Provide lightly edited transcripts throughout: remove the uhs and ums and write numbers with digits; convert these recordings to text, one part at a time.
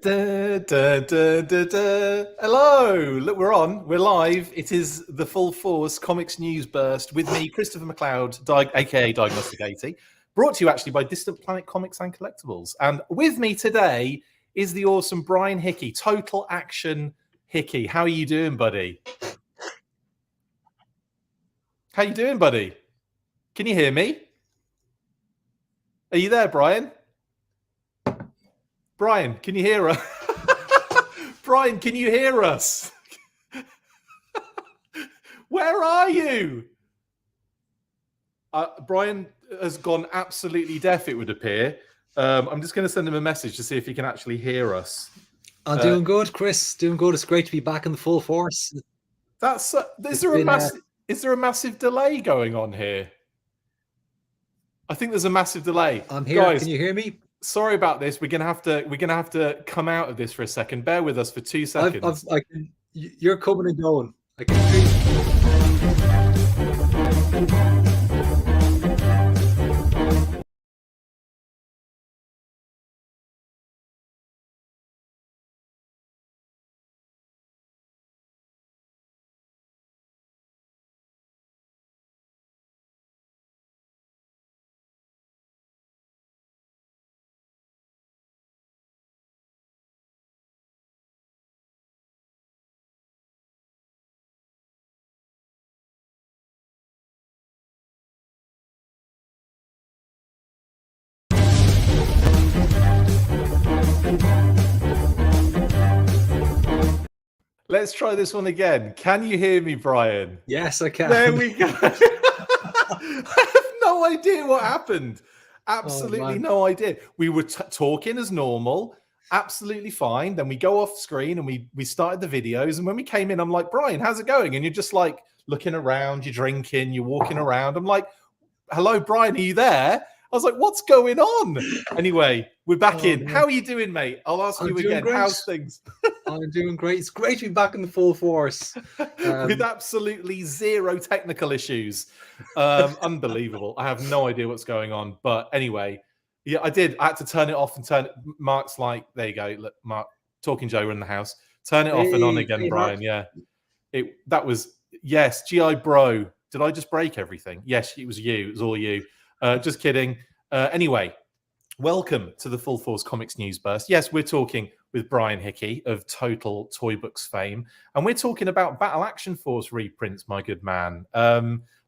Da, da, da, da, da. Hello, look, we're on. We're live. It is the Full Force Comics News Burst with me, Christopher McLeod, aka Diagnostic 80, brought to you actually by Distant Planet Comics and Collectibles. And with me today is the awesome Brian Hickey, Total Action Hickey. How are you doing, buddy? How you doing, buddy? Can you hear me? Are you there, Brian? Brian, can you hear us? Brian, can you hear us? Where are you? Brian has gone absolutely deaf, it would appear. I'm just going to send him a message to see if he can actually hear us. I'm doing good, Chris. Doing good. It's great to be back in the full force. Is there a massive delay going on here? I think there's a massive delay. I'm here. Guys, can you hear me? Sorry about this. We're gonna have to come out of this for a second. Bear with us for 2 seconds. You're coming and going. I can hear you. Let's try this one again. Can you hear me, Brian? Yes, I can. There we go. I have no idea what happened. Absolutely no idea. We were talking as normal, absolutely fine. Then we go off screen and we started the videos. And when we came in, I'm like, Brian, how's it going? And you're just like looking around, you're drinking, you're walking around. I'm like, hello, Brian, are you there? I was like, what's going on? Anyway, we're back in. Man. How are you doing, mate? I'll ask you again. Great. How's things? I'm doing great. It's great to be back in the full force. With absolutely zero technical issues. Unbelievable. I have no idea what's going on. But anyway, yeah, I had to turn it off and turn it. Mark's like, there you go. Look, Mark, Talking Joe, we're in the house. Turn it off and on again, Brian. Mark. Yeah. That was, yes, GI Bro. Did I just break everything? Yes, it was you. It was all you. Just kidding. Anyway, welcome to the Full Force Comics News Burst. Yes, we're talking with Brian Hickey of Total Toy Books fame, and we're talking about Battle Action Force reprints, my good man.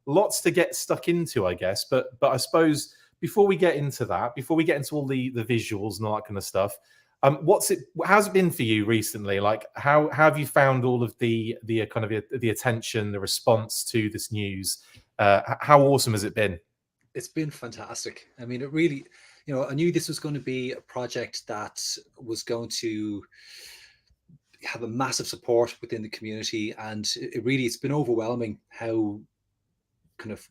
Lots to get stuck into, I guess, but I suppose before we get into that, before we get into all the visuals and all that kind of stuff, how's it been for you recently? Like, how have you found all of the kind of the attention, the response to this news? How awesome has it been? It's been fantastic. I mean, it really, I knew this was going to be a project that was going to have a massive support within the community. And it's been overwhelming how kind of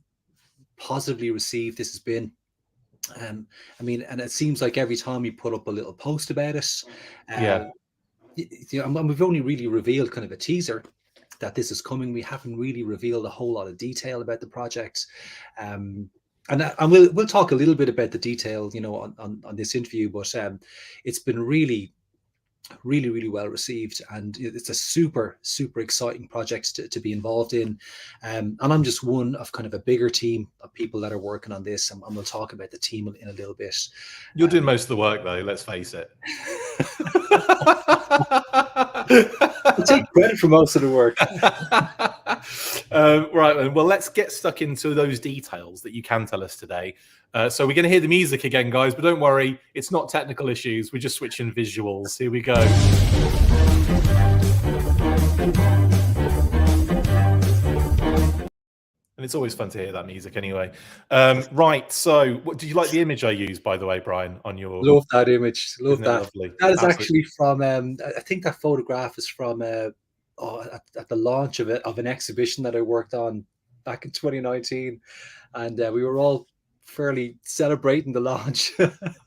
positively received this has been. I mean, and it seems like every time you put up a little post about it, we've only really revealed kind of a teaser that this is coming. We haven't really revealed a whole lot of detail about the project. And we'll talk a little bit about the detail, on this interview, but it's been really, really, really well received, and it's a super, super exciting project to be involved in. And I'm just one of kind of a bigger team of people that are working on this, and we'll talk about the team in a little bit. You're doing most of the work, though. Let's face it. I take credit for most of the work. Right, well, let's get stuck into those details that you can tell us today. So we're going to hear the music again, guys, but don't worry, it's not technical issues. We're just switching visuals. Here we go. And it's always fun to hear that music anyway. Right, so do you like the image I used, by the way, Brian, on your... Love that image. Love that. Lovely? That is actually from, I think that photograph is from at the launch of an exhibition that I worked on back in 2019. And we were all fairly celebrating the launch.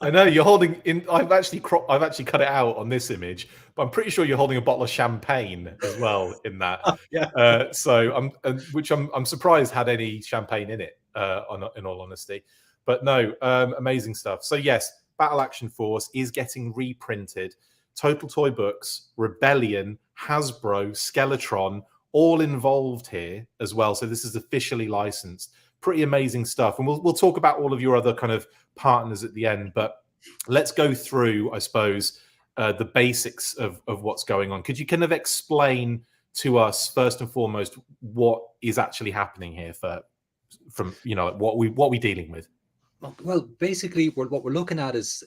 I know you're holding in. I've actually cut it out on this image, but I'm pretty sure you're holding a bottle of champagne as well in that. Yeah. So I'm surprised had any champagne in it. In all honesty, but no, amazing stuff. So yes, Battle Action Force is getting reprinted Total Toy Books, Rebellion, Hasbro, Skeletron, all involved here as well. So this is officially licensed. Pretty amazing stuff. And we'll talk about all of your other kind of partners at the end. But let's go through, I suppose, the basics of what's going on. Could you kind of explain to us first and foremost what is actually happening here from what we're dealing with? Well, basically, what we're looking at is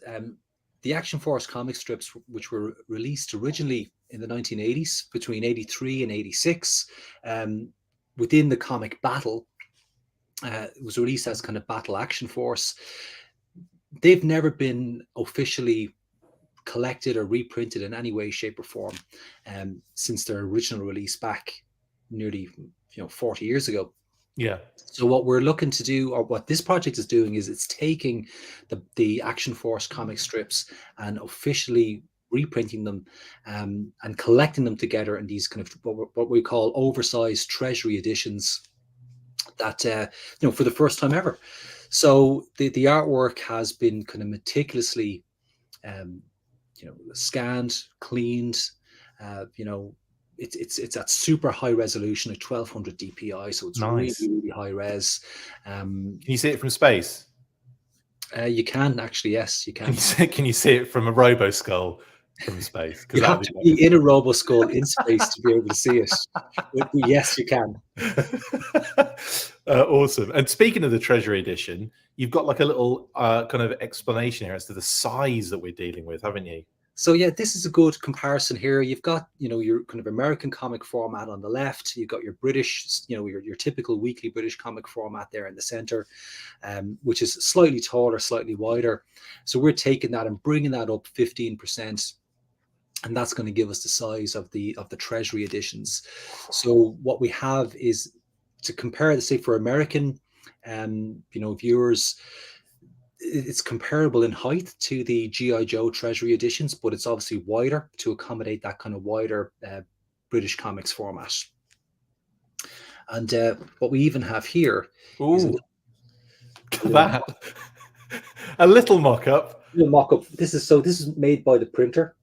the Action Force comic strips, which were released originally in the 1980s, between 83 and 86, within the comic Battle. It was released as kind of Battle Action Force. They've never been officially collected or reprinted in any way, shape, or form since their original release back nearly 40 years ago. Yeah. So what we're looking to do, or what this project is doing, is it's taking the Action Force comic strips and officially reprinting them and collecting them together in these kind of what we call oversized treasury editions that for the first time ever. So the artwork has been kind of meticulously scanned, cleaned. It's at super high resolution at 1200 DPI, so it's nice. really high res. Can you see it from space? You can actually, yes, you can. Can you see it from a robo skull from space? You have to be in a robo skull in space to be able to see it. But yes, you can. Awesome. And speaking of the Treasury Edition, you've got like a little kind of explanation here as to the size that we're dealing with, haven't you? So yeah, this is a good comparison here. You've got, your kind of American comic format on the left. You've got your British, your typical weekly British comic format there in the center, which is slightly taller, slightly wider. So we're taking that and bringing that up 15%. And that's going to give us the size of the Treasury editions. So what we have is to compare, say, for American, viewers, it's comparable in height to the G.I. Joe Treasury editions, but it's obviously wider to accommodate that kind of wider British comics format. And what we even have here is a little mock-up. This is made by the printer,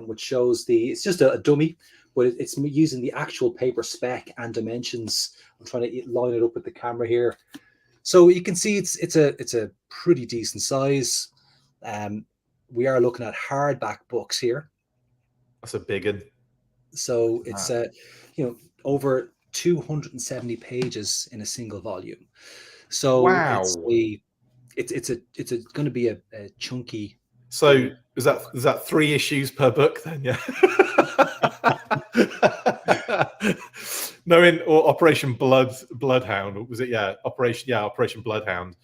which shows it's just a dummy, but it's using the actual paper spec and dimensions. I'm trying to line it up with the camera here. So you can see it's a pretty decent size. We are looking at hardback books here. That's a big one. So it's over 270 pages in a single volume. So wow, it's going to be a chunky. So is that 3 issues per book then? Yeah. No, or Operation Bloodhound, was it? Yeah, Operation Bloodhound.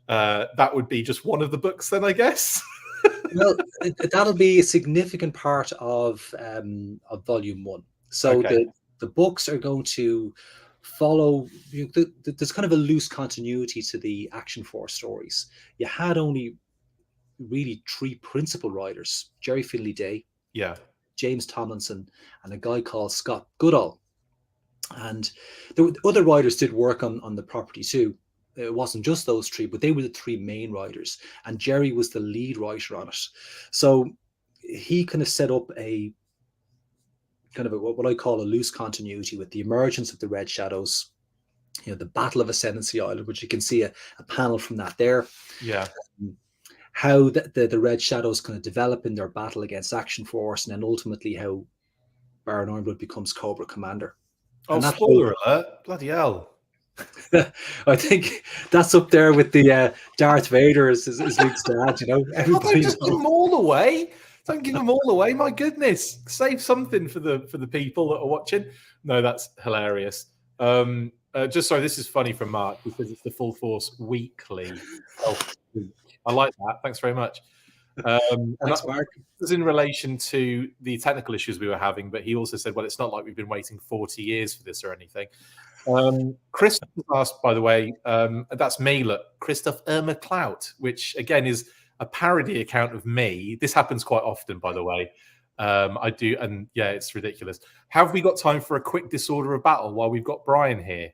That would be just one of the books then, I guess. Well, that'll be a significant part of volume 1. So okay. the books are going to follow. There's kind of a loose continuity to the Action Force stories. You had only really 3 principal writers: Jerry Finley Day, James Tomlinson, and a guy called Scott Goodall. And the other writers did work on the property too. It wasn't just those 3, but they were the 3 main writers, and Jerry was the lead writer on it. So he kind of set up a kind of what I call a loose continuity with the emergence of the Red Shadows, the Battle of Ascendancy Island, which you can see a panel from that there. Yeah. How the Red Shadows kind of develop in their battle against Action Force, and then ultimately how Baron Ironblood becomes Cobra Commander. Oh, spoiler alert! Bloody hell! I think that's up there with the Darth Vader as Luke's dad. Don't just give them all away. Don't give them all away. My goodness, save something for the people that are watching. No, that's hilarious. Just sorry, this is funny from Mark because it's the Full Force Weekly. I like that. Thanks very much. Thanks, Mark. It was in relation to the technical issues we were having, but he also said, well, it's not like we've been waiting 40 years for this or anything. Chris asked, by the way, that's me, look, Christoph McClout, which again is a parody account of me. This happens quite often, by the way. I do, and yeah, it's ridiculous. Have we got time for a quick disorder of battle while we've got Brian here?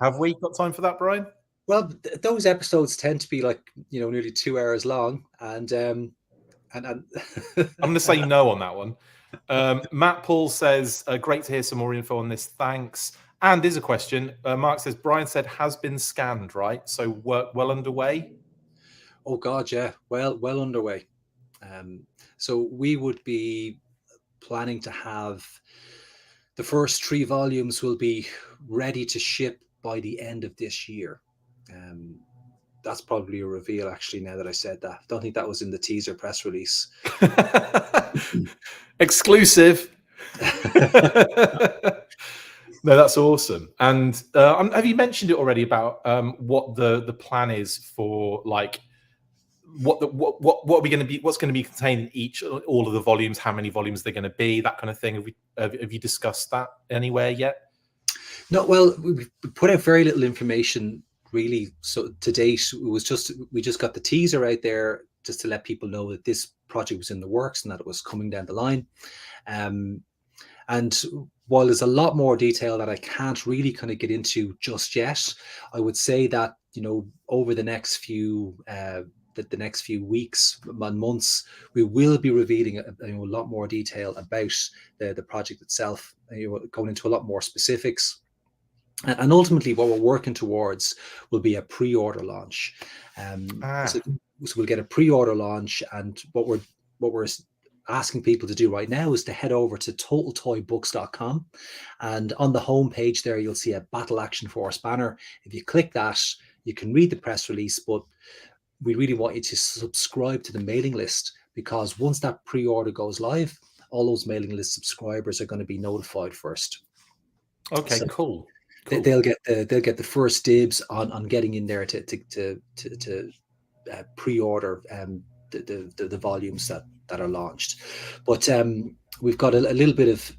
Have we got time for that, Brian? Well, those episodes tend to be like, nearly 2 hours long. And And I'm going to say no on that one. Matt Paul says, great to hear some more info on this. Thanks. And there's a question. Mark says, Brian said has been scanned, right? So work well underway? Oh, God, yeah. Well underway. So we would be planning to have the first 3 volumes will be ready to ship by the end of this year. That's probably a reveal, actually, now that I said that. I don't think that was in the teaser press release. Exclusive. No, that's awesome. And have you mentioned it already about what the plan is for, like, what are we going to be? What's going to be contained in all of the volumes? How many volumes they're going to be? That kind of thing. Have you discussed that anywhere yet? No. Well, we put out very little information, really. So to date, we just got the teaser out there just to let people know that this project was in the works and that it was coming down the line. And while there's a lot more detail that I can't really kind of get into just yet, I would say that, over the next few the next few weeks and months, we will be revealing a lot more detail about the project itself, going into a lot more specifics. And ultimately, what we're working towards will be a pre-order launch. So we'll get a pre-order launch, and what we're asking people to do right now is to head over to totaltoybooks.com, and on the homepage there you'll see a Battle Action Force banner. If you click that, you can read the press release, but we really want you to subscribe to the mailing list, because once that pre-order goes live, all those mailing list subscribers are going to be notified first. Okay, so cool. They'll get the first dibs on getting in there to pre-order the volumes that are launched. But we've got a little bit of,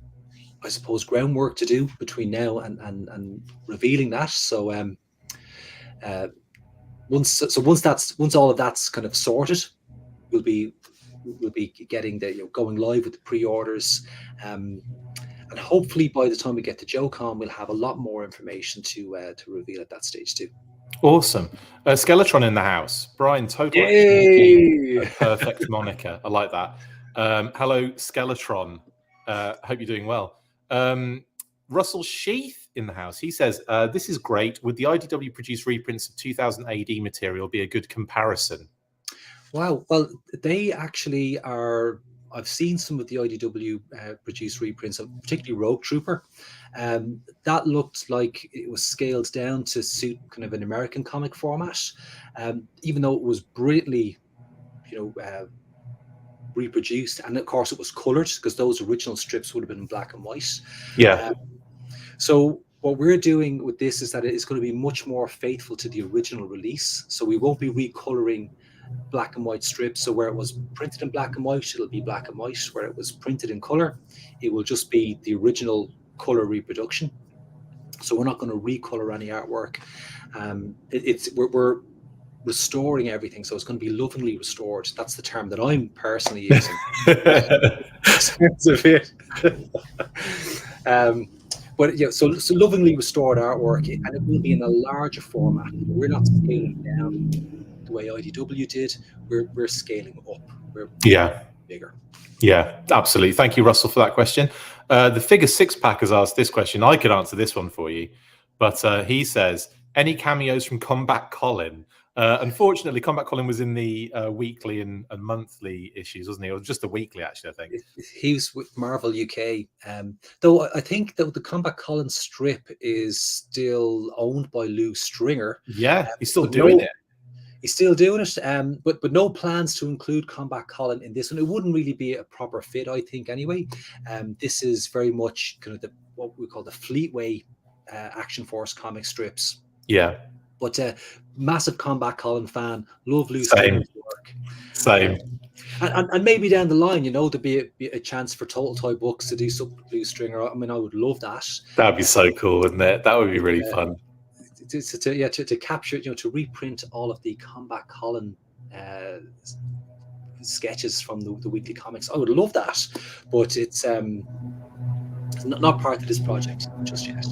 I suppose, groundwork to do between now and revealing that. So once all of that's kind of sorted, we'll be getting going live with the pre-orders. And hopefully by the time we get to JoeCon, we'll have a lot more information to reveal at that stage too. Awesome. Skeletron in the house. Brian, total perfect moniker. I like that. Hello, Skeletron. Hope you're doing well. Russell Sheath in the house. He says, this is great. Would the IDW produce reprints of 2000 AD material be a good comparison? Wow. Well, they actually are. I've seen some of the IDW produced reprints of particularly Rogue Trooper. That looked like it was scaled down to suit kind of an American comic format, even though it was brilliantly, reproduced. And of course, it was colored, because those original strips would have been in black and white. Yeah. So what we're doing with this is that it is going to be much more faithful to the original release. So we won't be recoloring black and white strips. So where it was printed in black and white, it'll be black and white. Where it was printed in color, it will just be the original color reproduction. So we're not going to recolor any artwork. We're restoring everything, so it's going to be lovingly restored. That's the term that I'm personally using. But yeah, so lovingly restored artwork, and it will be in a larger format. We're not scaling down the way IDW did. We're scaling up. We're bigger. Yeah, absolutely. Thank you, Russell, for that question. The Figure Six Pack has asked this question. I could answer this one for you, but he says, any cameos from Combat Colin? Unfortunately, Combat Colin was in the weekly and monthly issues, wasn't he? Or just the weekly, actually, I think. He was with Marvel UK. Though I think that the Combat Colin strip is still owned by Lou Stringer. Yeah, he's still doing it. He's still doing it, but no plans to include Combat Colin in this one. It wouldn't really be a proper fit, I think, anyway. This is very much kind of what we call the Fleetway Action Force comic strips. Yeah. But massive Combat Colin fan, love Lou Stringer's work. Same. And maybe down the line, there'd be a chance for Total Toy Books to do something with Lou Stringer. I mean, I would love that. That'd be so cool, wouldn't it? That would be really fun. To capture, to reprint all of the Combat Colin sketches from the weekly comics. I would love that, but it's not part of this project just yet.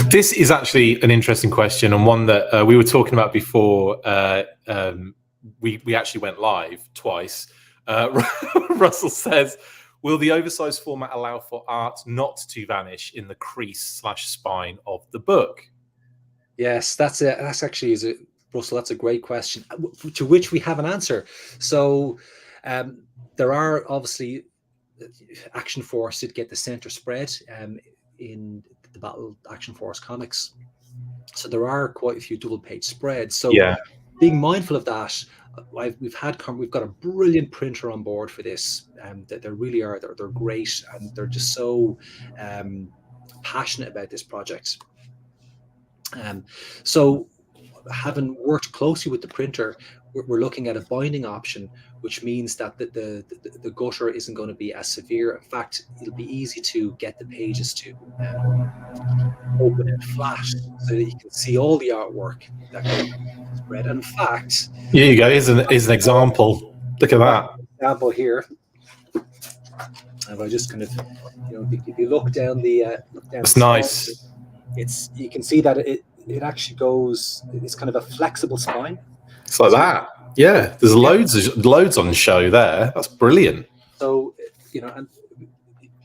This is actually an interesting question, and one that we were talking about before we actually went live twice. Russell says, will the oversized format allow for art not to vanish in the crease/spine of the book? Yes, that's actually Russell. That's a great question to which we have an answer. So there are obviously Action Force did get the center spread in the Battle Action Force comics, so there are quite a few double page spreads. So Yeah, being mindful of that, we've got a brilliant printer on board for this. That they really are. They're great, and they're just so passionate about this project. So having worked closely with the printer, we're looking at a binding option, which means that the gutter isn't going to be as severe. In fact, it'll be easy to get the pages to open and flat so that you can see all the artwork that goes on the spread. And in fact, here you go. Here's an example. Look at that. Example here. If I just kind of, if you look down the It's nice. You can see that it actually goes. It's kind of a flexible spine. It's like that. Yeah, there's loads on show there. That's brilliant. So and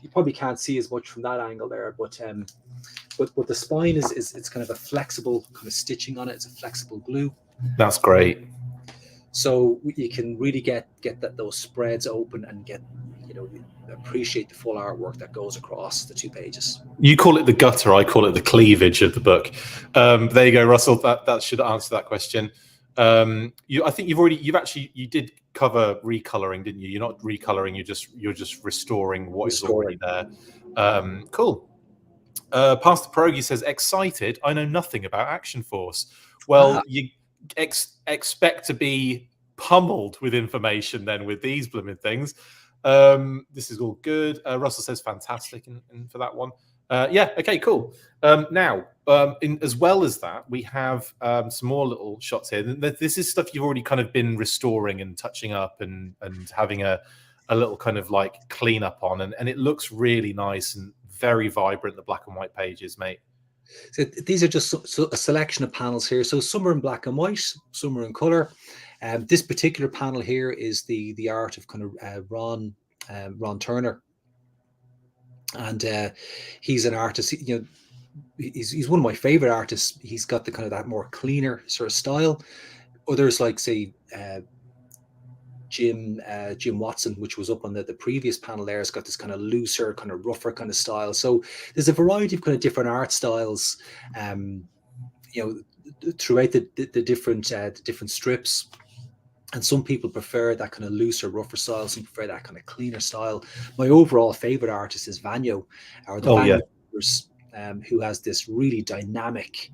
you probably can't see as much from that angle there, but the spine is it's kind of a flexible kind of stitching on it. It's a flexible glue. That's great. So you can really get those spreads open and appreciate the full artwork that goes across the two pages. You call it the gutter, I call it the cleavage of the book. There you go, Russell. That should answer that question. I think you did cover recoloring, didn't you? You're not recoloring. You're just restoring what is already there. Cool. Pastor Pierogi says, excited. I know nothing about Action Force. Well, you expect to be pummeled with information then with these blooming things. This is all good. Russell says fantastic and for that one. Okay, cool. Now, as well as that, we have some more little shots here. This is stuff you've already kind of been restoring and touching up and having a little kind of like clean up on, and it looks really nice and very vibrant, the black and white pages, mate. So these are just a selection of panels here. So some are in black and white, some are in color. This particular panel here is the art of kind of Ron Turner, and he's an artist. He's one of my favorite artists. He's got the kind of that more cleaner sort of style. Others like say Jim Watson, which was up on the previous panel there, has got this kind of looser, kind of rougher kind of style. So there's a variety of kind of different art styles, throughout the different strips. And some people prefer that kind of looser, rougher style. Some prefer that kind of cleaner style. My overall favorite artist is Vanyo, or the Vanyo brothers, who has this really dynamic,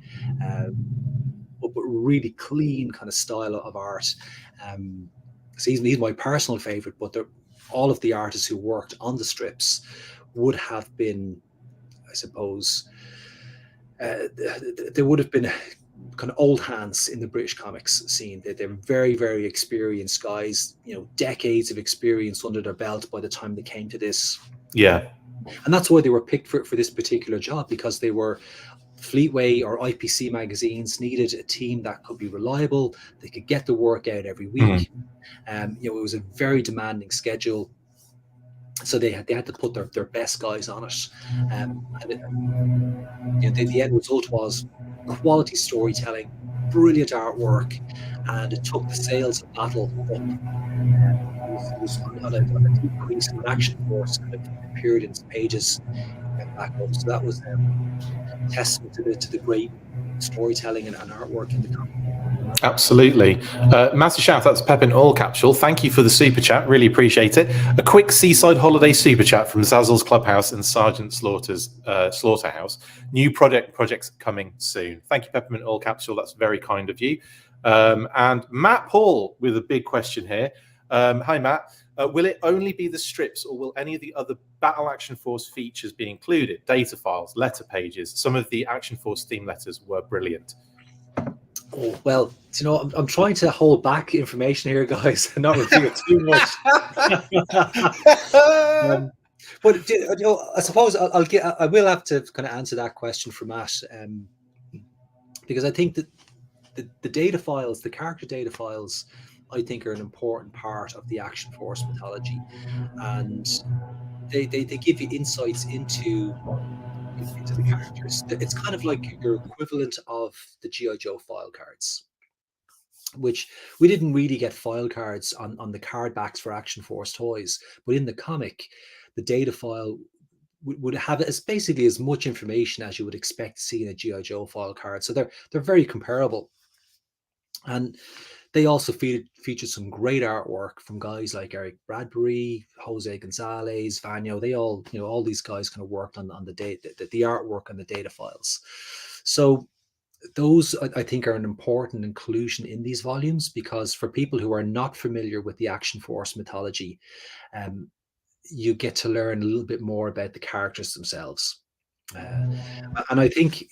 but really clean kind of style of art. So he's my personal favorite, but all of the artists who worked on the strips would have been, I suppose, they would have been kind of old hands in the British comics scene. They're very, very experienced guys, decades of experience under their belt by the time they came to this. Yeah. And that's why they were picked for this particular job, because they were Fleetway or IPC magazines needed a team that could be reliable. They could get the work out every week. It was a very demanding schedule, so they had to put their best guys on it. The end result was quality storytelling, brilliant artwork, and it took the sales of Battle up. It was on a decrease in Action Force kind of period in pages back up. So that was testament to the great storytelling and artwork in the comic. Absolutely. Massive shout out to Pepin Oil Capsule. Thank you for the super chat. Really appreciate it. A quick seaside holiday super chat from Zazzle's Clubhouse and Sergeant Slaughter's Slaughterhouse. New projects coming soon. Thank you, Peppermint Oil Capsule. That's very kind of you. And Matt Paul with a big question here. Hi, Matt. Will it only be the strips, or will any of the other Battle Action Force features be included? Data files, letter pages. Some of the Action Force theme letters were brilliant. Oh, well, I'm trying to hold back information here, guys, and not reveal too much. But I suppose I will have to kind of answer that question for Matt, because I think that the data files, the character data files, I think are an important part of the Action Force mythology, and they give you insights into the characters. It's kind of like your equivalent of the GI Joe file cards, which we didn't really get file cards on the card backs for Action Force toys, but in the comic, the data file would have as basically as much information as you would expect to see in a GI Joe file card. So they're very comparable, and they also featured some great artwork from guys like Eric Bradbury, Jose Gonzalez, Vanyo. They all, all these guys kind of worked on the data, the artwork on the data files. So those, I think, are an important inclusion in these volumes, because for people who are not familiar with the Action Force mythology, you get to learn a little bit more about the characters themselves. And I think,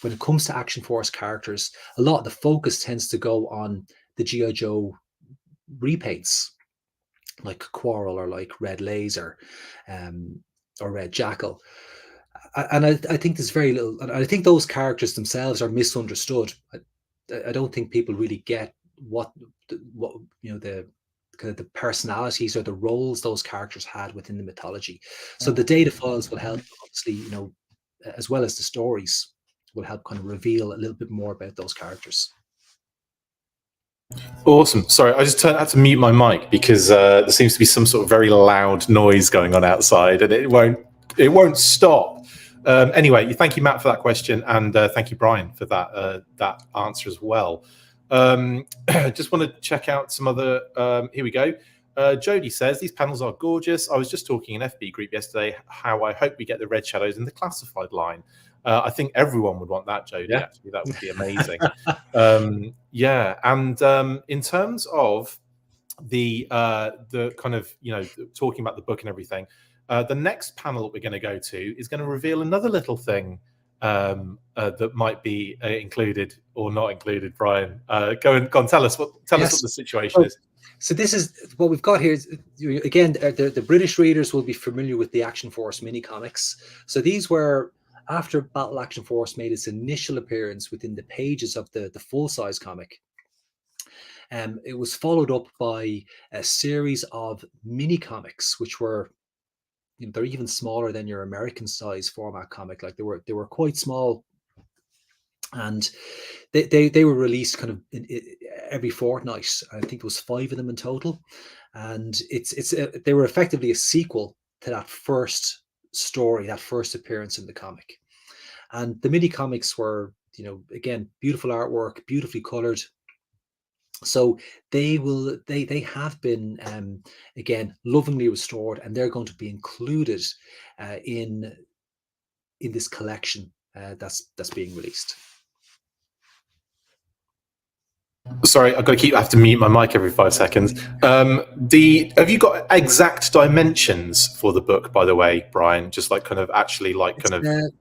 when it comes to Action Force characters, a lot of the focus tends to go on the GI Joe repaints, like Quarrel or like Red Laser, or Red Jackal. And I think there's very little, and I think those characters themselves are misunderstood. I don't think people really get what the kind of the personalities or the roles those characters had within the mythology. So the data files will help, obviously, as well as the stories, will help kind of reveal a little bit more about those characters. Awesome. Sorry, I just had to mute my mic because there seems to be some sort of very loud noise going on outside, and it won't stop. Anyway, thank you, Matt, for that question, and thank you, Brian, for that answer as well. Just want to check out some other. Here we go. Jody says these panels are gorgeous. I was just talking in FB group yesterday how I hope we get the Red Shadows in the classified line. I think everyone would want that, Jody. Yeah. Actually, that would be amazing. Yeah, and in terms of the kind of talking about the book and everything, the next panel that we're going to go to is going to reveal another little thing that might be included or not included. Brian, go on, tell us what the situation is. So this is what we've got here. Again, the British readers will be familiar with the Action Force mini comics. So these were after Battle Action Force made its initial appearance within the pages of the full-size comic. It was followed up by a series of mini comics, which were, they're even smaller than your American size format comic. Like they were quite small, and they were released kind of every fortnight. I think there was 5 of them in total, and they were effectively a sequel to that first story, that first appearance in the comic. And the mini comics were, again, beautiful artwork, beautifully colored. So they have been again lovingly restored, and they're going to be included in this collection that's being released. Sorry, I have to mute my mic every 5 seconds. Have you got exact dimensions for the book, by the way, Brian? Just like kind of actually like kind of.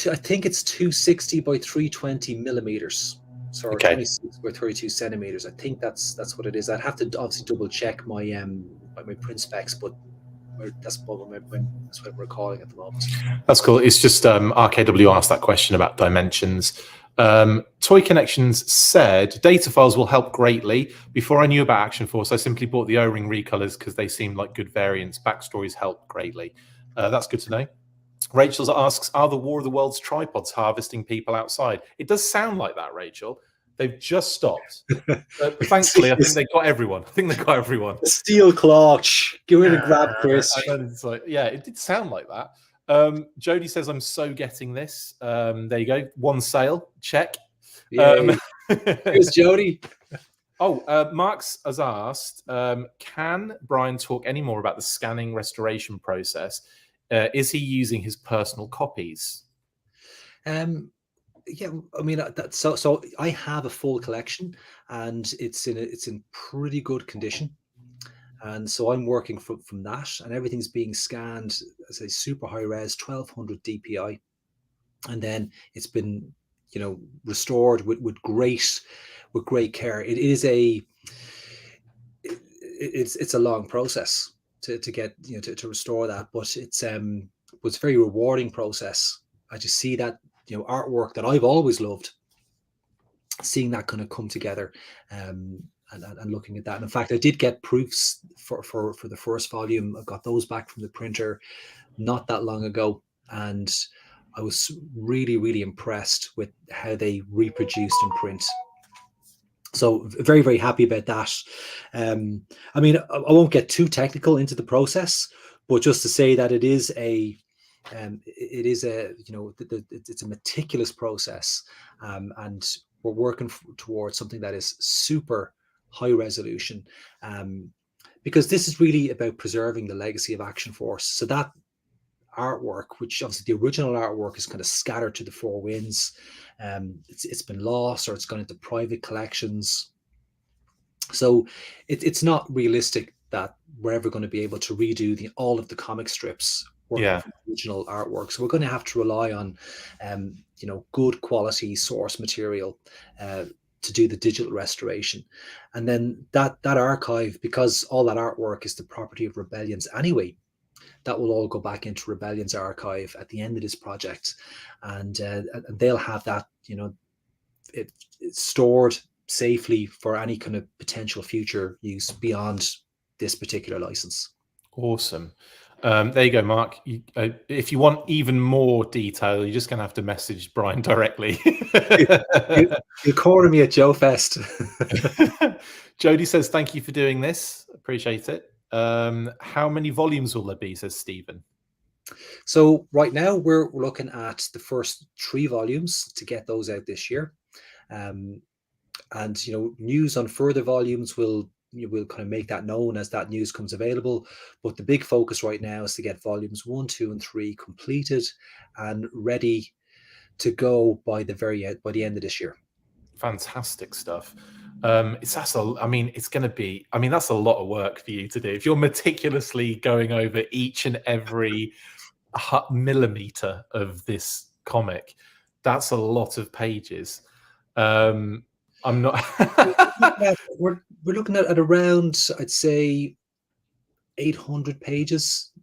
I think it's 260 by 320 millimeters. Sorry, okay. 26 by 32 centimeters. I think that's what it is. I'd have to obviously double check my print specs, but that's what we're calling at the moment. That's cool. It's just RKW asked that question about dimensions. Toy Connections said data files will help greatly. Before I knew about Action Force, I simply bought the O-ring recolors because they seemed like good variants. Backstories help greatly. That's good to know. Rachel asks, are the War of the Worlds tripods harvesting people outside? It does sound like that, Rachel. They've just stopped. Thankfully, I think they got everyone. Steel clutch. Go in and grab Chris. It's like, yeah, it did sound like that. Jody says, I'm so getting this. There you go. 1 sale. Check. Here's Jody. Marx has asked, can Brian talk any more about the scanning restoration process? Is he using his personal copies? Yeah, I mean, so I have a full collection, and it's in pretty good condition, and so I'm working from that, and everything's being scanned as a super high res 1200 DPI, and then it's been restored with great care. It's a long process to get to restore that, but it's a very rewarding process. I just see that artwork that I've always loved seeing that kind of come together, and looking at that. And in fact, I did get proofs for the first volume. I got those back from the printer not that long ago, and I was really, really impressed with how they reproduced in print. So very, very happy about that. I mean, I won't get too technical into the process, but just to say that it is a it's a meticulous process, and we're working towards something that is super high resolution, because this is really about preserving the legacy of Action Force. So that artwork, which obviously the original artwork is kind of scattered to the four winds, it's been lost or it's gone into private collections. So it's not realistic that we're ever going to be able to redo all of the comic strips working from original artwork. So we're going to have to rely on, good quality source material to do the digital restoration. And then that archive, because all that artwork is the property of Rebellions anyway, that will all go back into Rebellion's archive at the end of this project, and they'll have that, it's stored safely for any kind of potential future use beyond this particular license. Awesome. There you go, Mark. If you want even more detail, you're just going to have to message Brian directly. You're calling me at Joe Fest. Jody says, thank you for doing this. Appreciate it. How many volumes will there be, says Stephen? So right now we're looking at the first 3 volumes to get those out this year. And news on further volumes will kind of make that known as that news comes available. But the big focus right now is to get volumes 1, 2, and 3 completed and ready to go by the end of this year. Fantastic stuff. That's a lot of work for you to do. If you're meticulously going over each and every millimeter of this comic, that's a lot of pages. I'm not. we're looking at around, I'd say, 800 pages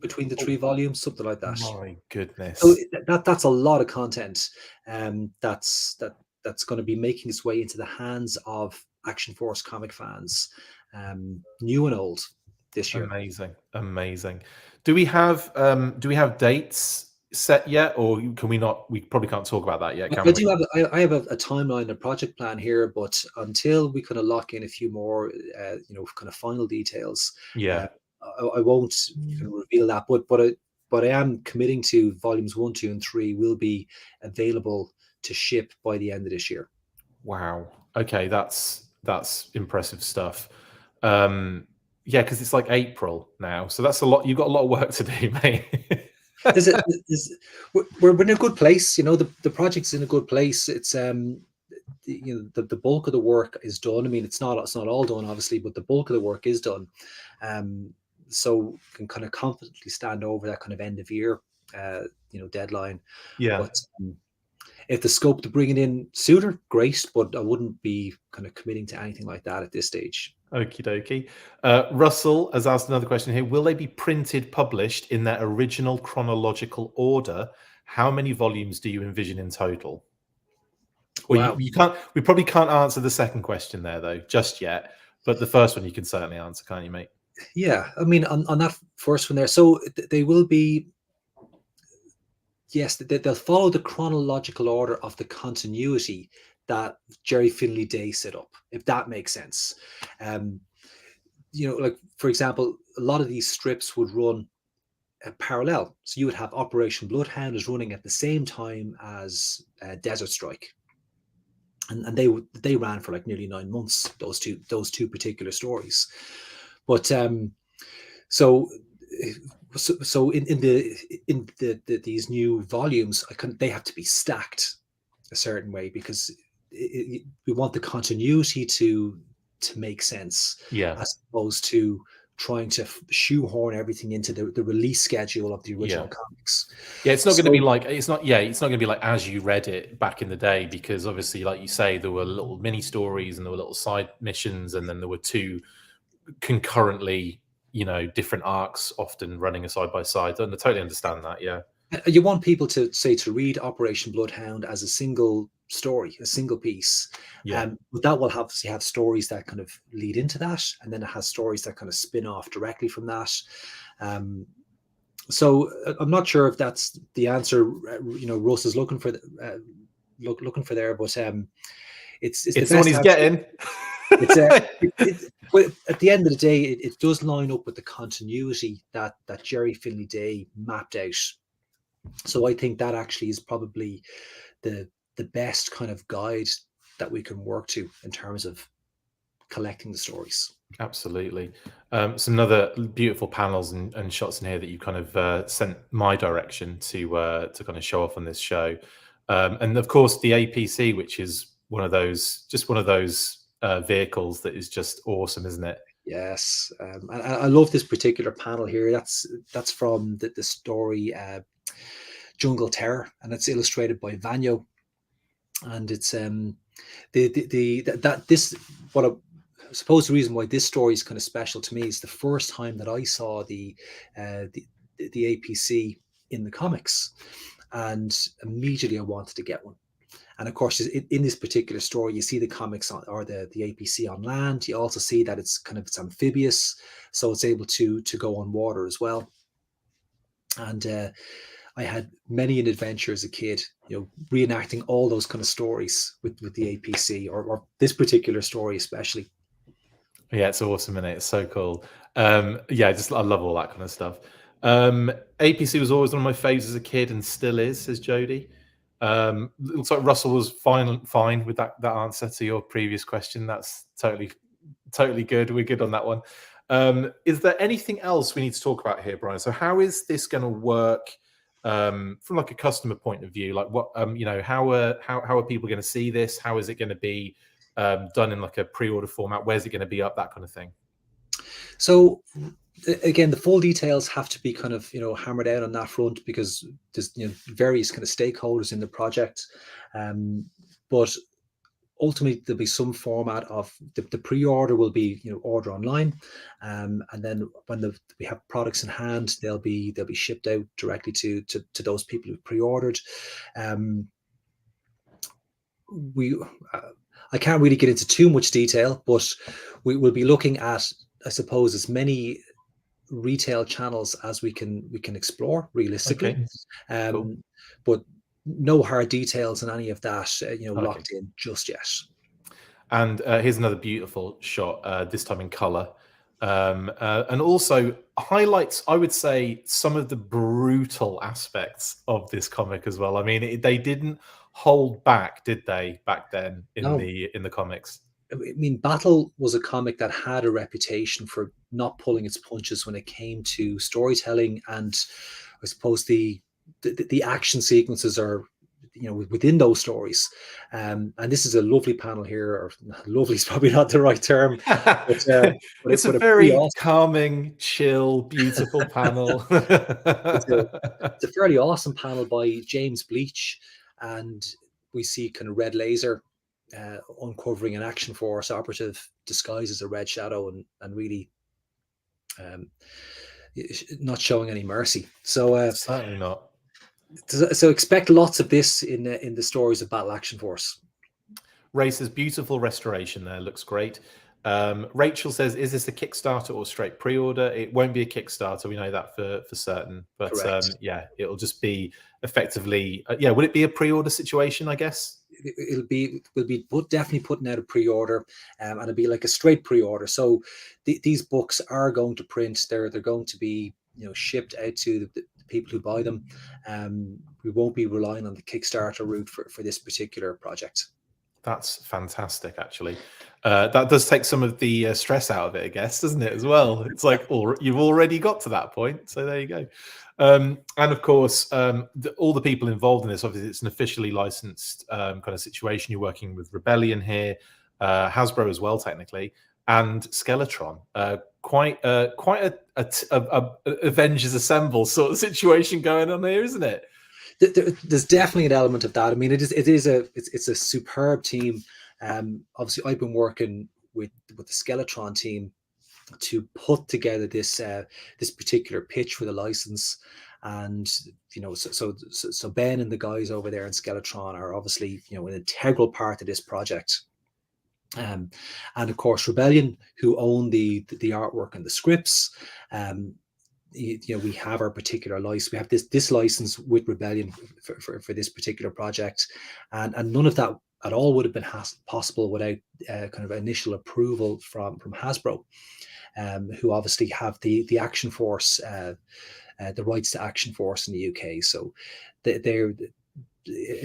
between the 3 volumes, something like that. My goodness! So that's a lot of content. That's going to be making its way into the hands of Action Force comic fans, new and old, this year. Amazing. Do we have dates set yet, or can we not? We probably can't talk about that yet. Can we? I have a timeline, a project plan here, but until we kind of lock in a few more, kind of final details, I won't reveal that. But I am committing to volumes 1, 2, and 3 will be available to ship by the end of this year. Wow. Okay, that's impressive stuff. Because it's like April now, so that's a lot. You've got a lot of work to do, mate. We're in a good place. The project's in a good place. It's the bulk of the work is done. I mean, it's not all done, obviously, but the bulk of the work is done. So can kind of confidently stand over that kind of end of year, deadline. Yeah. But if the scope to bring it in sooner, great. But I wouldn't be kind of committing to anything like that at this stage. Okie dokie. Russell has asked another question here. Will they be printed, published in their original chronological order? How many volumes do you envision in total? Well, wow. you can't. We probably can't answer the second question there, though, just yet. But the first one you can certainly answer, can't you, mate? Yeah, I mean, on that first one there, so they will be. Yes, they'll follow the chronological order of the continuity that Jerry Finley Day set up, if that makes sense. Like, for example, a lot of these strips would run parallel. So you would have Operation Bloodhound is running at the same time as Desert Strike. And they ran for like nearly 9 months, those two particular stories. But so in these new volumes, they have to be stacked a certain way because we want the continuity to make sense, as opposed to trying to shoehorn everything into the release schedule of the original comics. Yeah, it's not going to be like it's not going to be like as you read it back in the day, because obviously, like you say, there were little mini stories and there were little side missions, and then there were 2 concurrently, different arcs often running side by side. And I totally understand that. Yeah. You want people to read Operation Bloodhound as a single story, a single piece. Yeah. But that will obviously have stories that kind of lead into that, and then it has stories that kind of spin off directly from that. So I'm not sure if that's the answer. Russ is looking for looking for there, but it's the It's the one best he's answer. getting. But at the end of the day, it does line up with the continuity that Jerry Finley Day mapped out. So I think that actually is probably the best kind of guide that we can work to in terms of collecting the stories. Absolutely. Some other beautiful panels and shots in here that you kind of sent my direction to kind of show off on this show, and of course the APC, which is one of those vehicles that is just awesome, isn't it? Yes, and I love this particular panel here. That's from the story Jungle Terror, and it's illustrated by Vanyo, and it's what I suppose the reason why this story is kind of special to me is the first time that I saw the APC in the comics, and immediately I wanted to get one. And of course, in this particular story, you see the comics or the APC on land. You also see that it's amphibious, so it's able to go on water as well. And I had many an adventure as a kid, reenacting all those kind of stories with the APC or this particular story especially. Yeah, it's awesome, isn't it? It's so cool. Yeah, I love all that kind of stuff. APC was always one of my faves as a kid and still is, says Jody. Looks like Russell was fine with that answer to your previous question. That's totally good. We're good on that one. Is there anything else we need to talk about here, Brian? So how is this going to work from like a customer point of view? Like what how are people going to see this? How is it going to be done in like a pre-order format? Where's it going to be up? That kind of thing. So again, the full details have to be kind of hammered out on that front, because there's various kind of stakeholders in the project, but ultimately there'll be some format of the pre-order will be order online, and then when we have products in hand, they'll be shipped out directly to those people who pre-ordered. I can't really get into too much detail, but we will be looking at, I suppose, as many retail channels as we can explore realistically. Okay. Cool. But no hard details on any of that locked in just yet. And here's another beautiful shot, this time in color, and also highlights, I would say, some of the brutal aspects of this comic as well. I mean, they didn't hold back, did they, back then in the comics? I mean, Battle was a comic that had a reputation for not pulling its punches when it came to storytelling, and I suppose the action sequences are within those stories. And this is a lovely panel here, or lovely is probably not the right term, but it's a very awesome, calming, chill, beautiful panel. It's a fairly awesome panel by James Bleach, and we see kind of Red Laser uncovering an Action Force operative disguised as a Red Shadow, and really not showing any mercy. So certainly not. So expect lots of this in the stories of Battle Action Force. Ray says beautiful restoration there, looks great. Rachel says, is this a Kickstarter or straight pre-order? It won't be a Kickstarter, we know that for certain, but yeah, it'll just be effectively would it be a pre-order situation, I guess? We'll be definitely putting out a pre-order, and it'll be like a straight pre-order. So these books are going to print. They're going to be shipped out to the people who buy them. We won't be relying on the Kickstarter route for this particular project. That's fantastic, actually. That does take some of the stress out of it, I guess, doesn't it, as well? It's like, you've already got to that point, so there you go. And of course, all the people involved in this, obviously, it's an officially licensed kind of situation. You're working with Rebellion here, Hasbro as well, technically, and Skeletron. Quite a Avengers Assemble sort of situation going on here, isn't it? There's definitely an element of that. I mean, it's a superb team. Obviously, I've been working with the Skeletron team to put together this this particular pitch for the license. And so Ben and the guys over there in Skeletron are obviously an integral part of this project. And of course Rebellion, who own the artwork and the scripts. We have our particular license. We have this license with Rebellion for this particular project, and none of that at all would have been possible without kind of initial approval from Hasbro, who obviously have the Action Force, the rights to Action Force in the UK. So they're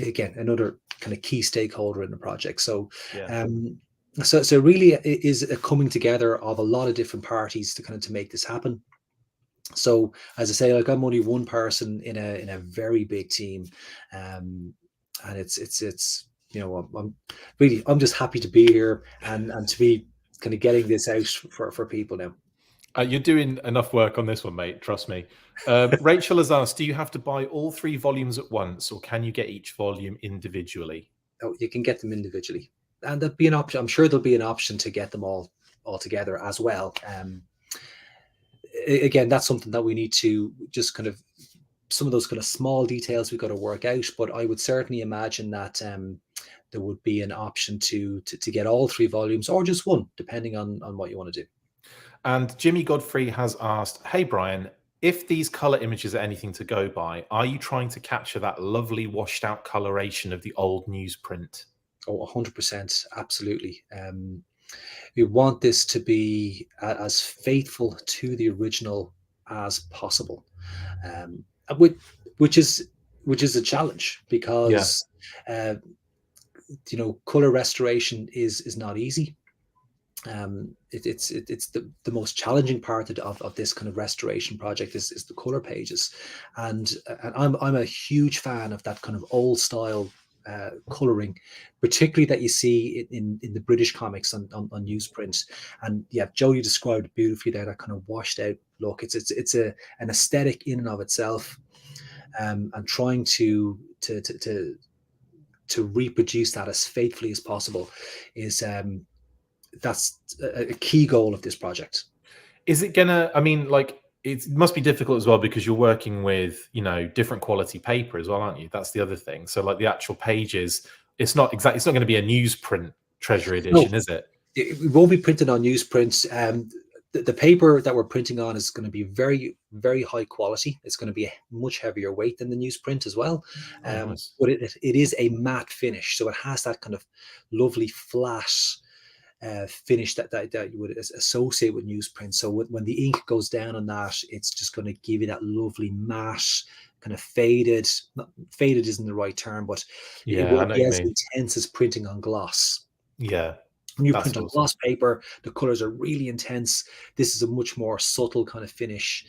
again another kind of key stakeholder in the project. So Yeah. So really it is a coming together of a lot of different parties to make this happen. So as I say, like, I'm only one person in a very big team, and it's I'm just happy to be here and to be kind of getting this out for people now. You're doing enough work on this one, mate. Trust me. Rachel has asked, do you have to buy all 3 volumes at once, or can you get each volume individually? Oh, you can get them individually, and there'll be an option. I'm sure there'll be an option to get them all together as well. Again, that's something that we need to just kind of, some of those kind of small details we've got to work out. But I would certainly imagine that there would be an option to get all 3 volumes, or just one, depending on what you want to do. And Jimmy Godfrey has asked, hey, Brian, if these color images are anything to go by, are you trying to capture that lovely washed out coloration of the old newsprint? Oh, 100%. Absolutely. We want this to be as faithful to the original as possible, which is a challenge, because color restoration is not easy. It's the most challenging part of this kind of restoration project is the color pages, and I'm a huge fan of that kind of old style coloring, particularly that you see in the British comics on newsprint. And yeah, Joe, you described it beautifully there, that kind of washed out look. It's an aesthetic in and of itself, and trying to reproduce that as faithfully as possible is that's a key goal of this project. Is it gonna, I mean, like, it must be difficult as well, because you're working with, different quality paper as well, aren't you? That's the other thing. So like the actual pages, it's not going to be a newsprint treasure edition, is it? It won't be printed on newsprint. The paper that we're printing on is going to be very, very high quality. It's going to be a much heavier weight than the newsprint as well. Nice. But it is a matte finish, so it has that kind of lovely flat finish that you would associate with newsprint. So when the ink goes down on that, it's just going to give you that lovely matte, kind of faded. Not faded isn't the right term, but it won't be as intense as printing on gloss. Yeah. When you print on gloss paper, the colors are really intense. This is a much more subtle kind of finish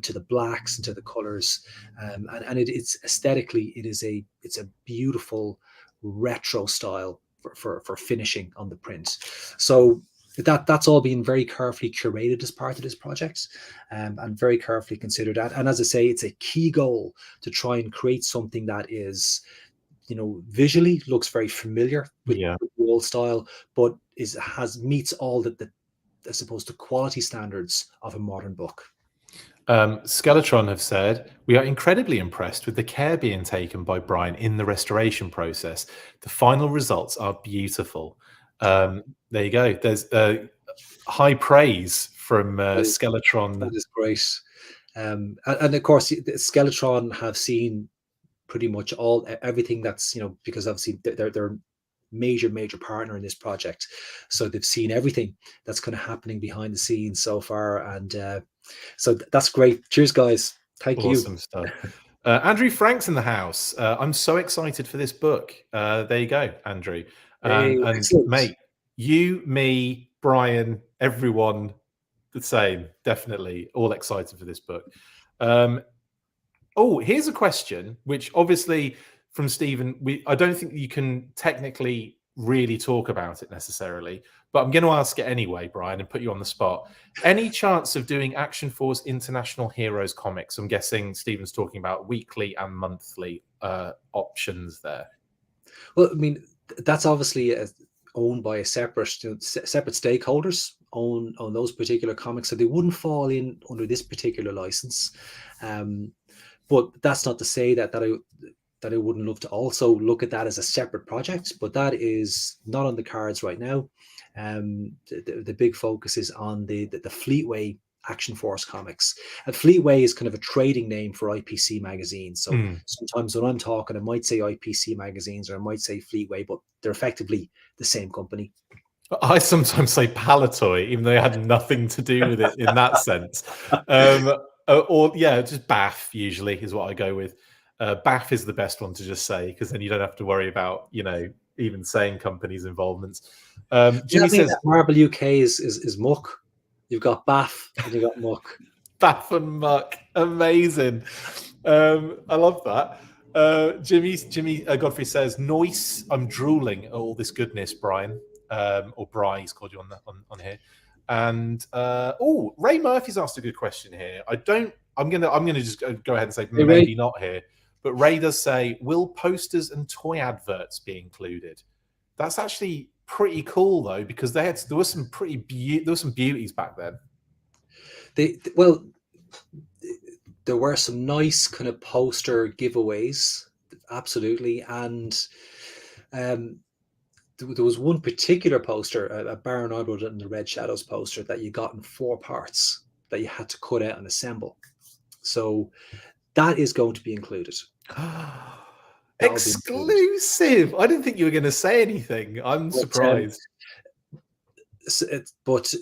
to the blacks and to the colors, and it's aesthetically, it's a beautiful retro style for finishing on the print. So that's all been very carefully curated as part of this project, and very carefully considered. And as I say, it's a key goal to try and create something that is, visually looks very familiar with the old style, but meets all the I suppose the quality standards of a modern book. Skeletron have said, we are incredibly impressed with the care being taken by Brian in the restoration process. The final results are beautiful. There you go. There's high praise from Skeletron. That is great. And of course, Skeletron have seen pretty much everything that's, because obviously they're major partner in this project, so they've seen everything that's kind of happening behind the scenes so far, and so that's great. Cheers, guys. Thank you. Awesome stuff. Andrew Frank's in the house. I'm so excited for this book. There you go, Andrew. Hey, and mate, you, me, Brian, everyone the same. Definitely all excited for this book. Oh, here's a question, which obviously from Stephen, I don't think you can technically really talk about it necessarily, but I'm going to ask it anyway, Brian, and put you on the spot. Any chance of doing Action Force International Heroes comics? I'm guessing Stephen's talking about weekly and monthly options there. Well, I mean, that's obviously owned by a separate separate stakeholders own those particular comics, so they wouldn't fall in under this particular license. But that's not to say that I wouldn't love to also look at that as a separate project, but that is not on the cards right now. The big focus is on the Fleetway Action Force comics. And Fleetway is kind of a trading name for IPC magazines. So sometimes when I'm talking, I might say IPC magazines or I might say Fleetway, but they're effectively the same company. I sometimes say Palatoy, even though it had nothing to do with it in that sense. Or yeah, just BAF usually is what I go with. BAF is the best one to just say, because then you don't have to worry about, you know, even saying companies' involvements. Jimmy says Marvel UK is muck. You've got BAF and you've got muck. BAF and muck, amazing. I love that. Jimmy Godfrey says, "Noise, I'm drooling at all this goodness, Brian." Or Bry, he's called you on here. And Ray Murphy's asked a good question here. I'm gonna just go ahead and say Hey, maybe Ray. not here, but Ray does say, will posters and toy adverts be included? That's actually pretty cool though, because there was some beauties back then. There were some nice kind of poster giveaways, absolutely, and there was one particular poster, a Baron Oddwood and the Red Shadows poster, that you got in 4 parts that you had to cut out and assemble. So that is going to be included. Exclusive! I didn't think you were going to say anything. I'm surprised. But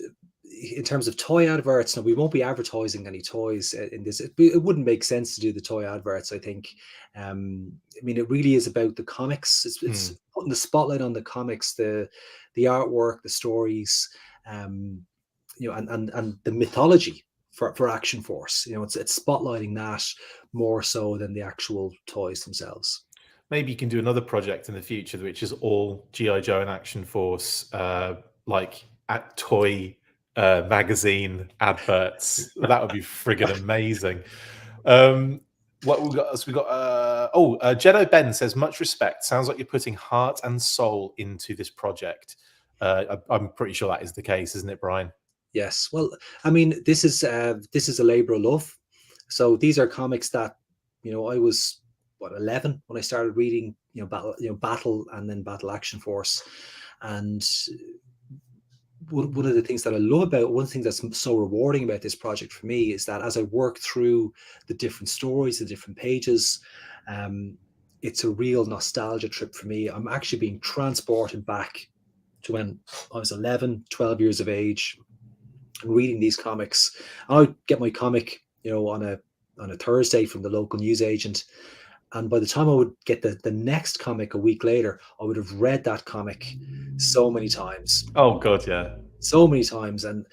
in terms of toy adverts, no, we won't be advertising any toys in this. It wouldn't make sense to do the toy adverts, I think. I mean, it really is about the comics. It's putting the spotlight on the comics, the artwork, the stories, you know, and the mythology for Action Force. You know, it's spotlighting that more so than the actual toys themselves. Maybe you can do another project in the future, which is all G.I. Joe and Action Force, like at toy magazine adverts. That would be friggin' amazing. What we got? We got. Jedi Ben says, "Much respect. Sounds like you're putting heart and soul into this project." I'm pretty sure that is the case, isn't it, Brian? Yes. Well, I mean, this is a labor of love. So these are comics that, you know, I was 11 when I started reading, Battle and then Battle Action Force, and one of the things that I love about, one thing that's so rewarding about this project for me is that as I work through the different stories, the different pages, it's a real nostalgia trip for me. I'm actually being transported back to when I was 11, 12 years of age, reading these comics. I would get my comic, on a Thursday from the local newsagent. And by the time I would get the next comic a week later, I would have read that comic so many times. Oh God, yeah, so many times. And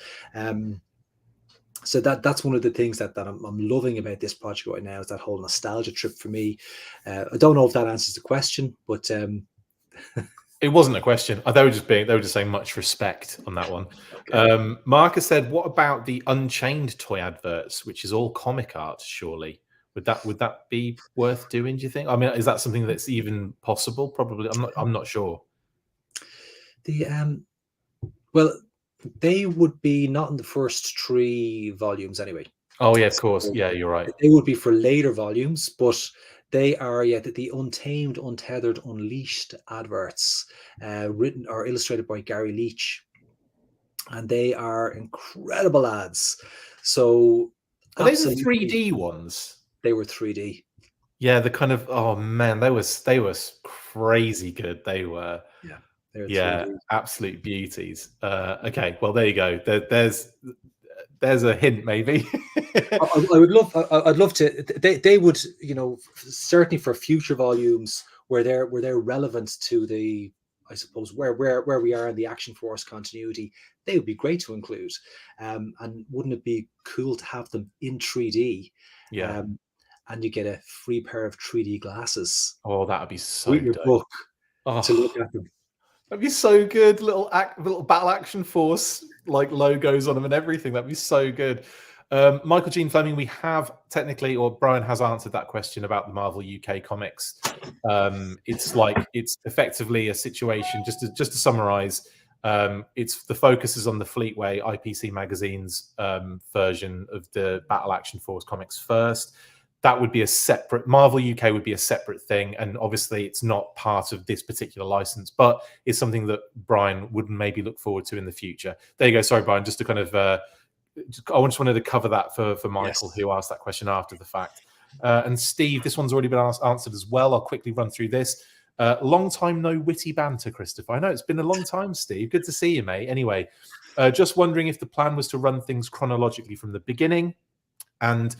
so that's one of the things that I'm loving about this project right now, is that whole nostalgia trip for me. I don't know if that answers the question, but it wasn't a question. They were just saying much respect on that one. Okay. Marcus said, "What about the Unchained toy adverts, which is all comic art? Surely would that be worth doing? Do you think? I mean, is that something that's even possible? Probably. I'm not sure. Well, they would be not in the first 3 volumes anyway. Oh yeah, of course. Yeah, you're right. They would be for later volumes, but they are the Untamed, Untethered, Unleashed adverts, written or illustrated by Gary Leach, and they are incredible ads. So are they the 3D ones? They were 3D. Yeah, the kind of, oh man, they was crazy good. They were. Yeah. Yeah, absolute beauties. Okay, well there you go. There's a hint, maybe. I'd love to. They would, certainly for future volumes where they're relevant to the, I suppose, where we are in the Action Force continuity, they would be great to include. And wouldn't it be cool to have them in 3D? Yeah. And you get a free pair of 3D glasses. Oh, that would be so with your dope. Book to look at them. That'd be so good. Little Battle Action Force like logos on them and everything. That'd be so good. Michael Jean Fleming, we have technically, or Brian has answered that question about the Marvel UK comics. It's effectively a situation. Just to summarize, it's the focus is on the Fleetway IPC Magazine's version of the Battle Action Force comics first. That would be a separate, Marvel UK would be a separate thing, and obviously it's not part of this particular license, but it's something that Brian would maybe look forward to in the future. There you go. Sorry, Brian, just to kind of I just wanted to cover that for Michael, yes, who asked that question after the fact. And Steve, this one's already been answered as well. I'll quickly run through this. Long time no witty banter, Christopher. I know it's been a long time, Steve. Good to see you, mate. Anyway, just wondering if the plan was to run things chronologically from the beginning. And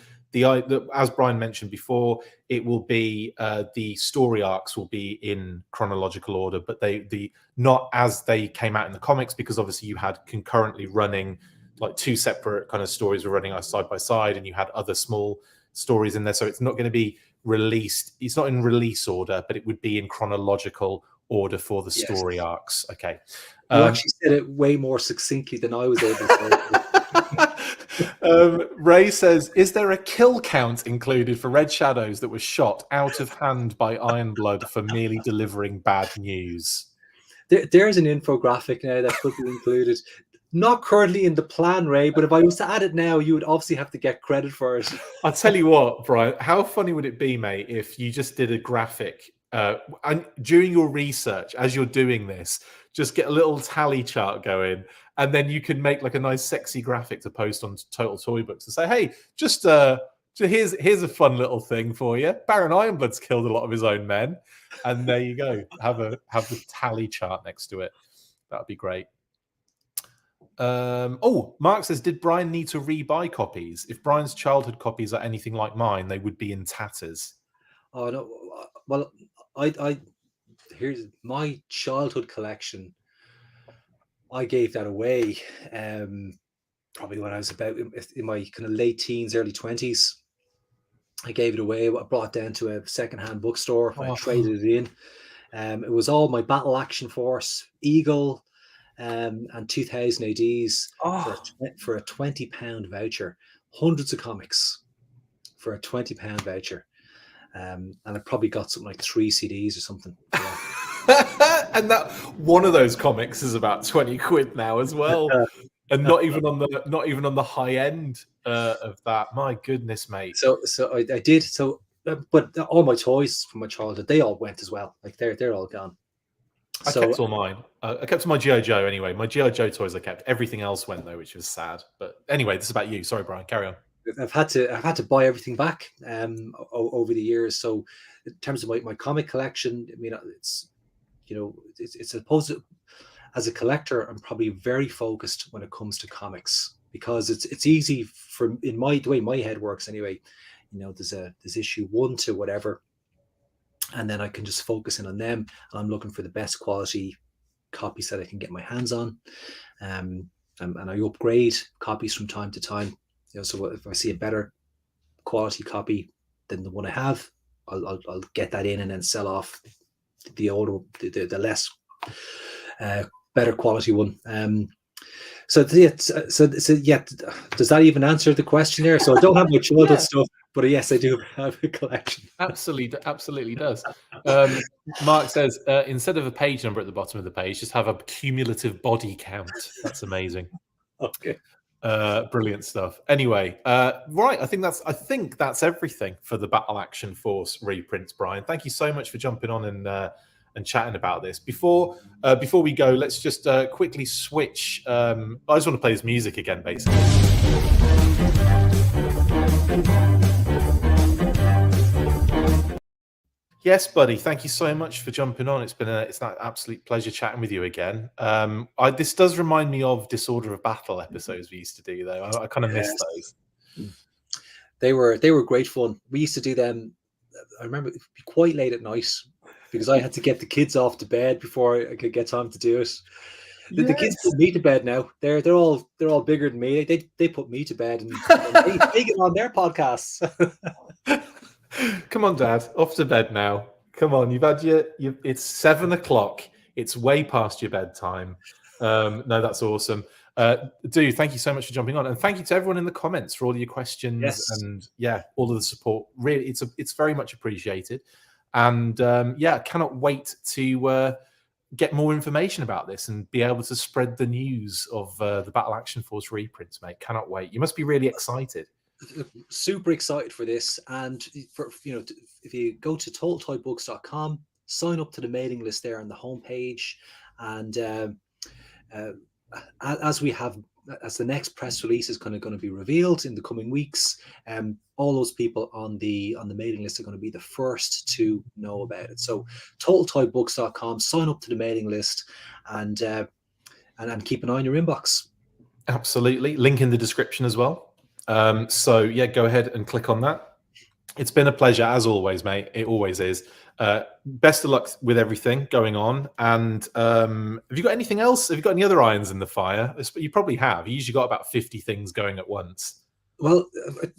as Brian mentioned before, it will be the story arcs will be in chronological order, but they not as they came out in the comics, because obviously you had concurrently running, like, two separate kind of stories were running side by side, and you had other small stories in there. So it's not going to be released. It's not in release order, but it would be in chronological order for the story arcs. Okay. You actually said it way more succinctly than I was able to. Ray says, is there a kill count included for Red Shadows that was shot out of hand by Ironblood for merely delivering bad news? There's an infographic now that could be included. Not currently in the plan, Ray, but if I was to add it now, you would obviously have to get credit for it. I'll tell you what, Brian, how funny would it be, mate, if you just did a graphic and during your research, as you're doing this, just get a little tally chart going, and then you can make like a nice sexy graphic to post on Total Toy Books to say, hey, just here's a fun little thing for you. Baron Ironblood's killed a lot of his own men, and there you go. Have the tally chart next to it. That'd be great. Mark says, did Brian need to rebuy copies? If Brian's childhood copies are anything like mine, they would be in tatters. Oh no, well, here's my childhood collection. I gave that away probably when I was about in my kind of late teens, early 20s. I gave it away. I brought it down to a secondhand bookstore. I traded it in. It was all my Battle Action Force, Eagle, and 2000 ADs for a £20 voucher. Hundreds of comics for a £20 voucher. And I probably got something like 3 CDs or something. And that one of those comics is about 20 quid now as well. And not even on the high end of that. My goodness, mate. So I did. So, but all my toys from my childhood, they all went as well. Like they're all gone. I kept all mine. I kept my G.I. Joe anyway. My G.I. Joe toys I kept. Everything else went though, which was sad. But anyway, this is about you. Sorry, Brian. Carry on. I've had to buy everything back over the years. So in terms of my comic collection, I mean, it's supposed to, as a collector, I'm probably very focused when it comes to comics, because it's easy for, in the way my head works anyway. There's issue 1 to whatever, and then I can just focus in on them, and I'm looking for the best quality copies that I can get my hands on, and I upgrade copies from time to time. So if I see a better quality copy than the one I have, I'll get that in and then sell off the older, the less better quality one. So yeah, does that even answer the question there? So I don't have my childhood stuff, but yes, I do have a collection. Absolutely does. Mark says, instead of a page number at the bottom of the page, just have a cumulative body count. That's amazing. Okay. Brilliant stuff. Anyway, right, I think that's everything for the Battle Action Force reprints, Brian. Thank you so much for jumping on and chatting about this. Before we go, let's just quickly switch. I just want to play this music again, basically. Yes, buddy. Thank you so much for jumping on. It's an absolute pleasure chatting with you again. This does remind me of Disorder of Battle episodes we used to do, though. I kind of miss those. They were great fun. We used to do them. I remember it'd be quite late at night because I had to get the kids off to bed before I could get time to do it. Yes. The kids put me to bed now. They're all bigger than me. They put me to bed and they get on their podcasts. Come on, Dad. Off to bed now. Come on. You've had it's 7 o'clock. It's way past your bedtime. No, that's awesome. Dude, thank you so much for jumping on, and thank you to everyone in the comments for all your questions and all of the support. Really, it's very much appreciated, and cannot wait to get more information about this and be able to spread the news of the Battle Action Force reprints, mate. Cannot wait. You must be really excited. Super excited for this, and if you go to totaltoybooks.com, sign up to the mailing list there on the homepage, and as the next press release is kind of going to be revealed in the coming weeks, all those people on the mailing list are going to be the first to know about it. So totaltoybooks.com, sign up to the mailing list, and keep an eye on your inbox. Absolutely. Link in the description as well. So yeah, go ahead and click on that. It's been a pleasure as always, mate. It always is. Best of luck with everything going on. And have you got anything else? Have you got any other irons in the fire? You probably have. You usually got about 50 things going at once. Well,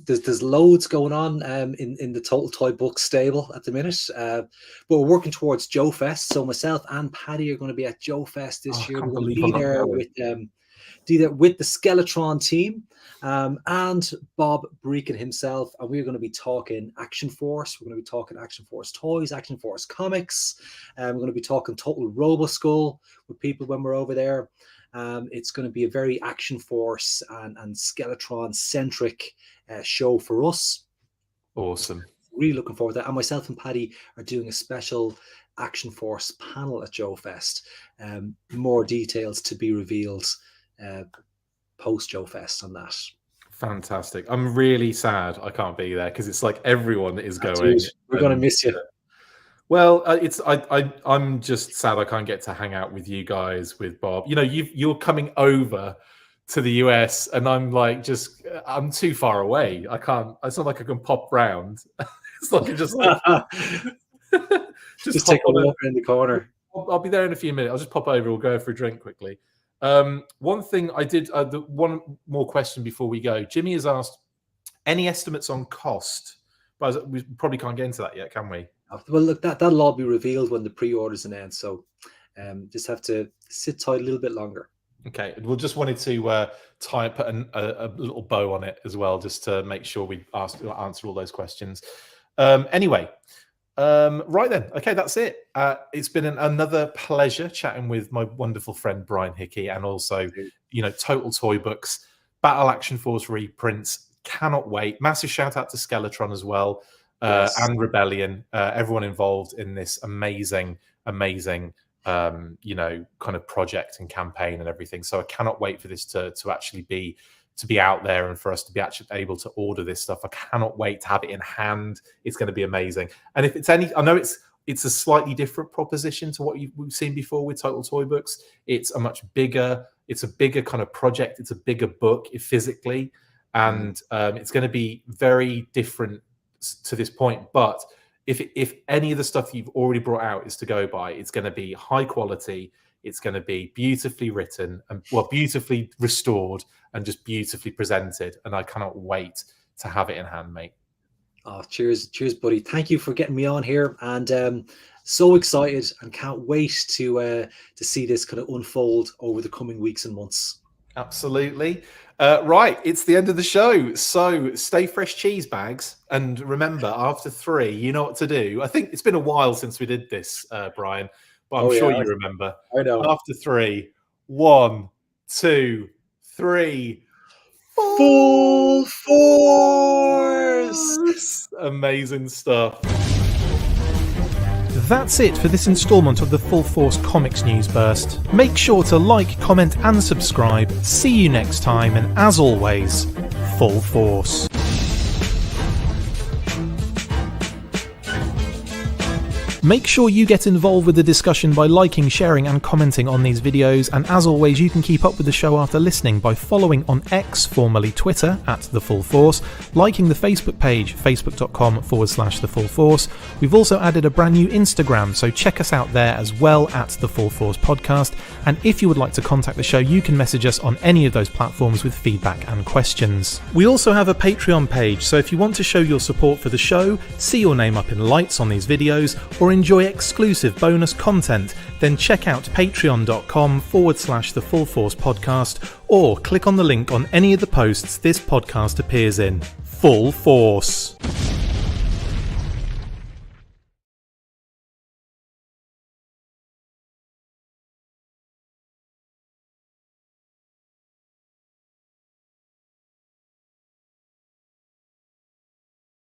there's loads going on in the Total Toy Book stable at the minute, but we're working towards Joe Fest. So myself and Paddy are going to be at Joe Fest this year. We're going to be there with the Skeletron team and Bob Breakin himself, and we're going to be talking Action Force. We're going to be talking Action Force toys, Action Force comics. We're going to be talking Total Roboskull with people when we're over there. It's going to be a very Action Force and Skeletron centric show for us. Awesome. Really looking forward to that. And myself and Paddy are doing a special Action Force panel at Joe Fest. More details to be revealed post Joe Fest on that. Fantastic. I'm really sad I can't be there because it's like everyone is going. Dude, we're going to miss you. Well, I'm just sad I can't get to hang out with you guys, with Bob. You know, you're coming over to the US, and I'm too far away. I can't. It's not like I can pop round. It's like I just take a walk in the corner. I'll be there in a few minutes. I'll just pop over. We'll go for a drink quickly. One thing I did. One more question before we go. Jimmy has asked, any estimates on cost? But we probably can't get into that yet, can we? Well, look, that'll all be revealed when the pre-orders announce. So, just have to sit tight a little bit longer. Okay, we just wanted to put a little bow on it as well, just to make sure we answer all those questions. Anyway, right then. Okay, that's it. It's been another pleasure chatting with my wonderful friend Brian Hickey, and also, Total Toy Books, Battle Action Force reprints. Cannot wait. Massive shout out to Skeletron as well. And Rebellion, everyone involved in this amazing, kind of project and campaign and everything. So I cannot wait for this to actually be out there and for us to be actually able to order this stuff. I cannot wait to have it in hand. It's going to be amazing. And if it's I know it's a slightly different proposition to what we've seen before with Total Toy Books. It's a bigger kind of project. It's a bigger book physically, and it's going to be very different to this point. But if any of the stuff you've already brought out is to go by, it's going to be high quality. It's going to be beautifully written and beautifully restored and just beautifully presented. And I cannot wait to have it in hand, mate. Oh, cheers, buddy! Thank you for getting me on here, and so excited and can't wait to see this kind of unfold over the coming weeks and months. Absolutely. Right, it's the end of the show. So stay fresh, cheese bags. And remember, after 3, you know what to do. I think it's been a while since we did this, Brian, but I'm sure you remember. I know. After 3, 1, 2, 3. Full force! Amazing stuff. That's it for this instalment of the Full Force Comics News Burst. Make sure to like, comment and subscribe. See you next time, and as always, Full Force. Make sure you get involved with the discussion by liking, sharing and commenting on these videos, and as always you can keep up with the show after listening by following on X, formerly Twitter, @The Full Force, liking the Facebook page, facebook.com/The Full Force. We've also added a brand new Instagram, so check us out there as well, @The Full Force Podcast, and if you would like to contact the show you can message us on any of those platforms with feedback and questions. We also have a Patreon page, so if you want to show your support for the show, see your name up in lights on these videos, or or enjoy exclusive bonus content, then check out patreon.com/The Full Force Podcast, or click on the link on any of the posts this podcast appears in. Full Force.